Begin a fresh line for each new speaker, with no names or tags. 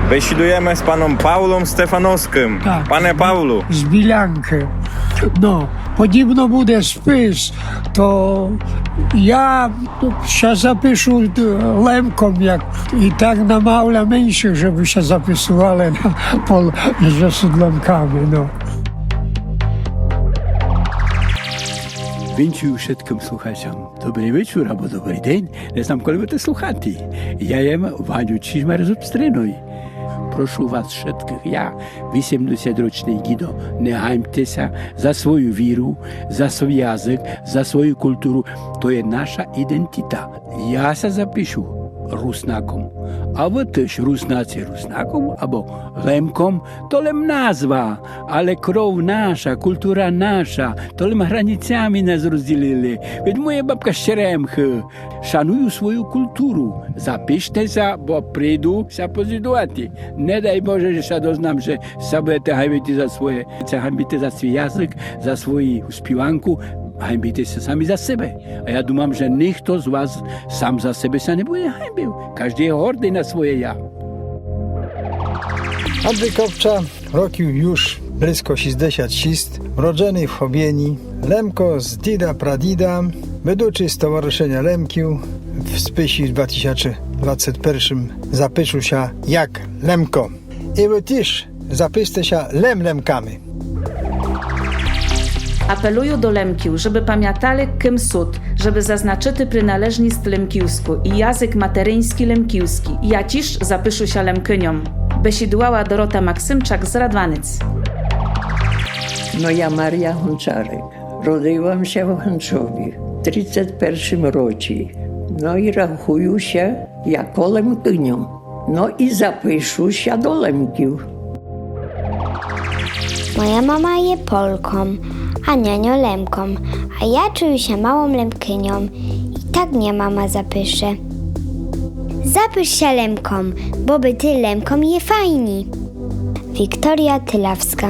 Besidujemy z panem Pawłem Stefanowskim.
Tak.
Panie Pawlu.
Z Bilanki. No, podobno буде spis, то я ще запишу лемком, як і так намовля менше, щоб ще записували на пол з лемками. No.
Wieńczył wszystkim słuchaczom dobry wieczór albo dobry dzień, nie znam, kiedy będę słuchati. Ja jem Waniu Ciżmar z Obstrynuj. Proszę was wszystkich, ja, 80-roczny Gido, nie hańbcie się za swoją wiru, za swój język, za swoją kulturę. To jest nasza identyta. Ja się zapiszę Rusnakom, a wy też Rusnacy Rusnakom, albo Lemkom, to lem nazwa, ale krew nasza, kultura nasza, to lem granicami nas rozdzielili. Ведь moja babka Szczeremchy, szanują swoją kulturę. Zapiszcie się, bo przyjdą się pozydować. Nie daj Boże, że się doznam, że się będziecie hańbić za swoje, hańbicie za swój język, za swoją śpiewanku, hańbicie się sami za siebie. A ja думam, że nikt z was sam za siebie się nie będzie hańbił. Każdy jest hordy na swoje ja.
Andrzej Kopcza, rokił już blisko 66, urodzony w Chobieni, Lemko z Dida Pradida, ведучий Stowarzyszenia Lemkił, w spisie w 2021 zapisał się jak Lemko. I wy też zapiszcie się Lemkami.
Apeluję do Lemkił, żeby pamiętali, kim sud, żeby zaznaczyli przynależność lemkiłsku i język materyński lemkiłski. Ja też zapiszę się Lemkyniom. Besidłała Dorota Maksymczak z Radwanic.
No ja Maria Honczarek. Rodziłam się w Hanczowie w 31 roku. No i rachuję się jako Lemkynią. No i zapiszę się do Lemkił.
Moja mama je Polką, a nianio Lemką, a ja czuję się małą Lemkynią. I tak mnie mama zapisze. Zapisz się Lemką, bo by ty Lemką je fajni. Wiktoria Tylawska.